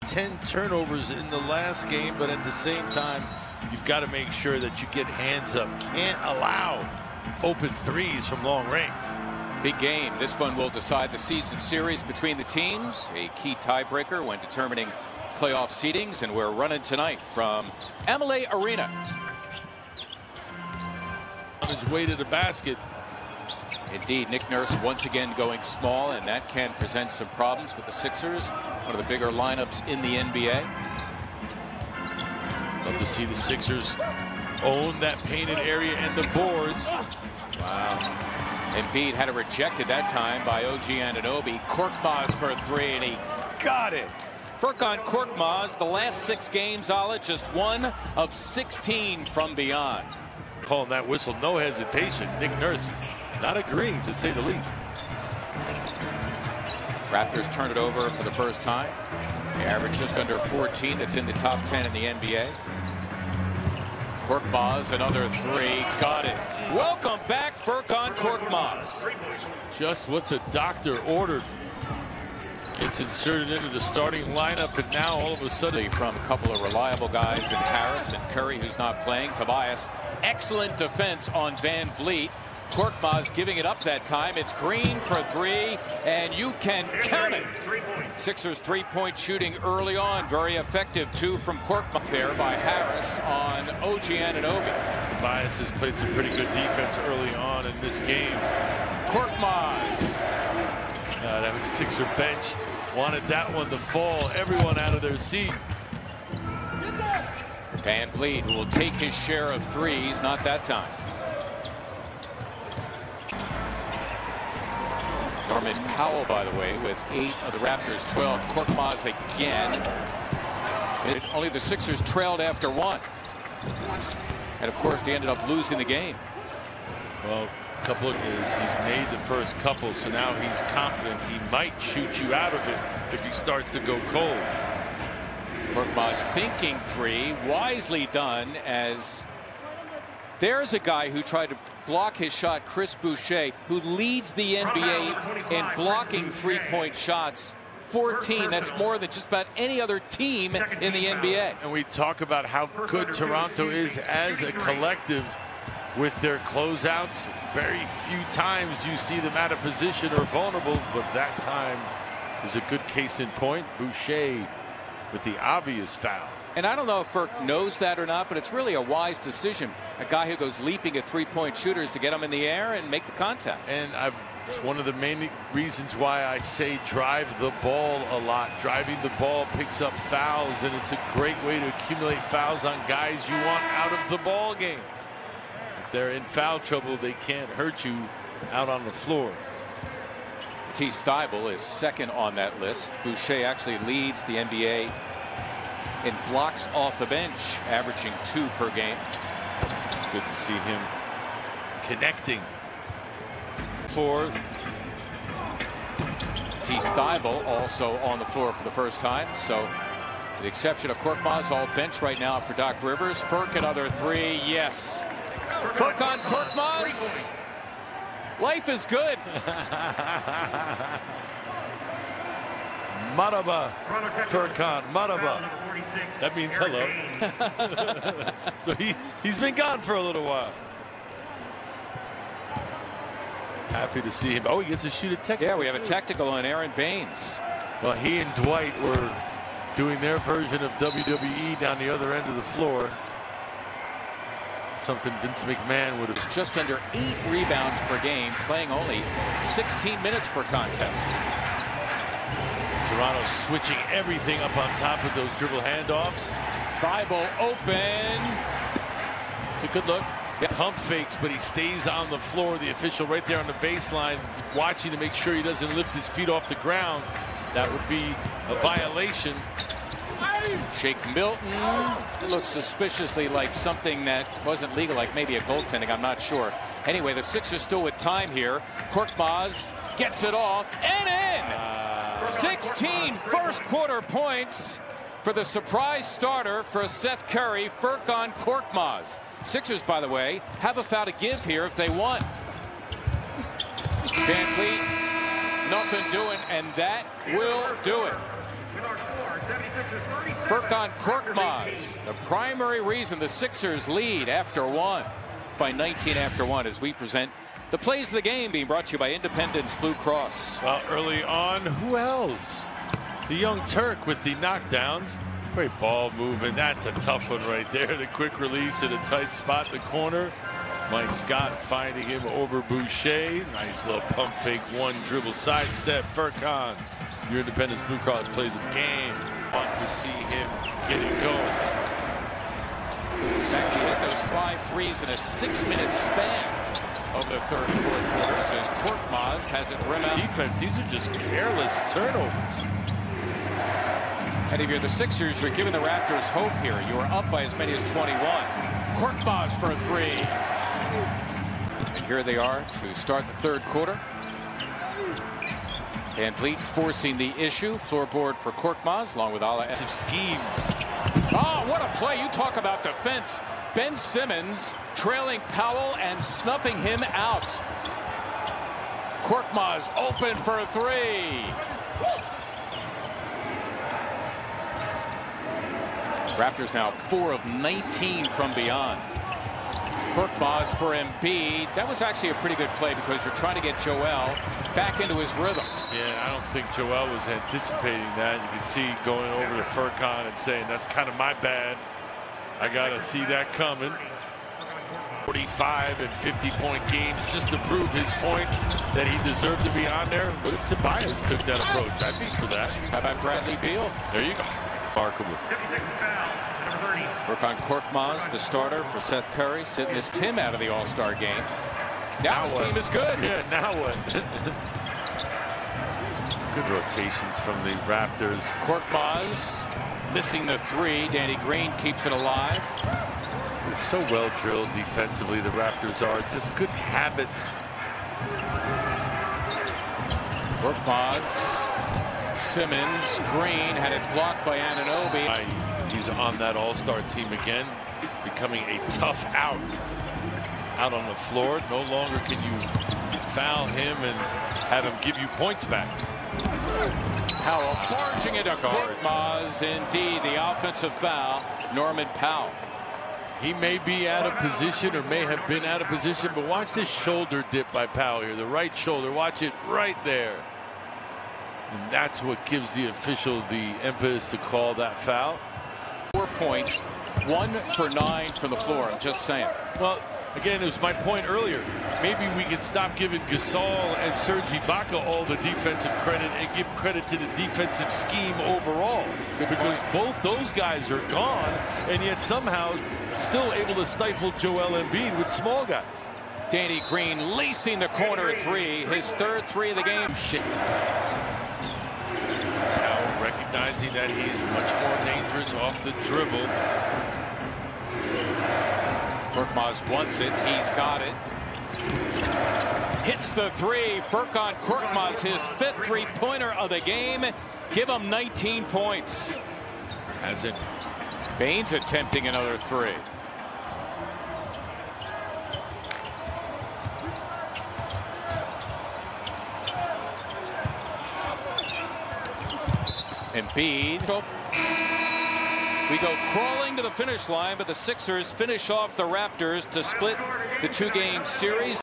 10 turnovers in the last game, but at the same time, you've got to make sure that you get hands up. Can't allow open threes from long range. Big game. This one will decide the season series between the teams. A key tiebreaker when determining playoff seedings, and we're running tonight from Amalie Arena. On his way to the basket. Indeed, Nick Nurse once again going small, and that can present some problems with the Sixers. One of the bigger lineups in the NBA. Love to see the Sixers own that painted area and the boards. Wow. Embiid had it rejected that time by OG Anunoby. Korkmaz for a three, and he got it. Furkan Korkmaz, the last 6 games, Ala, just 1 of 16 from beyond. Calling that whistle, no hesitation. Nick Nurse not agreeing, to say the least. Raptors turn it over for the first time. They average just under 14. That's in the top 10 in the NBA. Korkmaz, another three. Got it. Welcome back, Furkan Korkmaz. Just what the doctor ordered. Gets inserted into the starting lineup, and now all of a sudden, from a couple of reliable guys in Harris and Curry, who's not playing. Tobias, excellent defense on Van Vliet. Korkmaz giving it up that time. It's Green for 3, and you can count it. Sixers three-point shooting early on, very effective. 2 from Korkmaz there by Harris on OG Anunoby. Tobias has played some pretty good defense early on in this game. Korkmaz. That was Sixer bench. Wanted that one to fall. Everyone out of their seat. Van Vliet will take his share of threes. Not that time. Norman Powell, by the way, with 8 of the Raptors' 12. Korkmaz again. Only the Sixers trailed after 1. And of course, they ended up losing the game. Well, a couple of years, he's made the first couple, so now he's confident he might shoot you out of it if he starts to go cold. Korkmaz thinking 3, wisely done, as there's a guy who tried to block his shot, Chris Boucher, who leads the NBA in blocking three-point shots. 14, that's more than just about any other team in the NBA. And we talk about how good Toronto is as a collective with their closeouts. Very few times you see them out of position or vulnerable, but that time is a good case in point. Boucher with the obvious foul. And I don't know if Furk knows that or not, but it's really a wise decision. A guy who goes leaping at three-point shooters to get them in the air and make the contact. And it's one of the main reasons why I say drive the ball a lot. Driving the ball picks up fouls, and it's a great way to accumulate fouls on guys you want out of the ball game. If they're in foul trouble, they can't hurt you out on the floor. Thibault is second on that list. Boucher actually leads the NBA in blocks off the bench, averaging 2 per game. Good to see him connecting. For Thibault also on the floor for the first time. So, with the exception of Korkmaz, all bench right now for Doc Rivers. Furk another 3. Yes. Furkan Korkmaz. Life is good. Maraba, Furkan, Maraba. That means hello. So he's been gone for a little while. Happy to see him. Oh, he gets to shoot a technical. Yeah, we have a technical on Aaron Baines. Well, he and Dwight were doing their version of WWE down the other end of the floor. Something Vince McMahon would have. It's just under 8 rebounds per game, playing only 16 minutes per contest. Toronto switching everything up on top of those dribble handoffs. Thibault open. It's a good look. Pump fakes, but he stays on the floor. The official right there on the baseline, watching to make sure he doesn't lift his feet off the ground. That would be a violation. Shake Milton. It looks suspiciously like something that wasn't legal, like maybe a goaltending. I'm not sure. Anyway, the Sixers still with time here. Korkmaz gets it off and in. 16 first quarter points for the surprise starter for Seth Curry, Furkan Korkmaz. Sixers, by the way, have a foul to give here if they want. Van Vliet, nothing doing, and that will do it. Furkan Korkmaz, the primary reason the Sixers lead after one by 19 after one, as we present the plays of the game, being brought to you by Independence Blue Cross. Well, early on, who else? The young Turk with the knockdowns. Great ball movement. That's a tough one right there. The quick release in a tight spot in the corner. Mike Scott finding him over Boucher. Nice little pump fake, one dribble sidestep. Furkan, your Independence Blue Cross plays of the game. Fun to see him get it going. Actually hit those 5 threes in a 6-minute span of the third and fourth quarters as Korkmaz has it rim out. Defense, these are just careless turnovers. And if you're the Sixers, you're giving the Raptors hope here. You are up by as many as 21. Korkmaz for a 3. And here they are to start the third quarter. Van Vliet forcing the issue. Floorboard for Korkmaz along with Ala. Schemes. Oh, what a play. You talk about defense. Ben Simmons trailing Powell and snuffing him out. Korkmaz open for a 3. Raptors now 4 of 19 from beyond. Korkmaz for Embiid. That was actually a pretty good play because you're trying to get Joel back into his rhythm. Yeah, I don't think Joel was anticipating that. You can see going over to Furkan and saying, that's kind of my bad. I got to see that coming. 45 and 50-point games just to prove his point that he deserved to be on there. What if Tobias took that approach? I'd be for that. How about Bradley Beal? There you go. Remarkable. Furkan Korkmaz, the starter for Seth Curry, sitting his Tim out of the All-Star game. Now his team is good. Yeah, now what? Good rotations from the Raptors. Korkmaz missing the 3. Danny Green keeps it alive. They're so well drilled defensively, the Raptors are. Just good habits. Korkmaz, Simmons, Green had it blocked by Anunoby. He's on that all-star team again, becoming a tough out on the floor. No longer can you foul him and have him give you points back. Powell barging into Korkmaz. Indeed, the offensive foul. Norman Powell. He may be out of position or may have been out of position, but watch this shoulder dip by Powell here. The right shoulder, watch it right there. And that's what gives the official the impetus to call that foul. 4 points, 1 for 9 from the floor. I'm just saying. Well, again, it was my point earlier. Maybe we can stop giving Gasol and Serge Ibaka all the defensive credit and give credit to the defensive scheme overall. Because both those guys are gone, and yet somehow still able to stifle Joel Embiid with small guys. Danny Green lacing the corner at 3. His third 3 of the game. Now recognizing that he's much more dangerous off the dribble. Korkmaz wants it. He's got it. Hits the 3. Furkan Korkmaz, his 5th 3-pointer of the game. Give him 19 points. Hasn't. Baines attempting another 3. Embiid. We go crawling to the finish line, but the Sixers finish off the Raptors to split the 2-game series.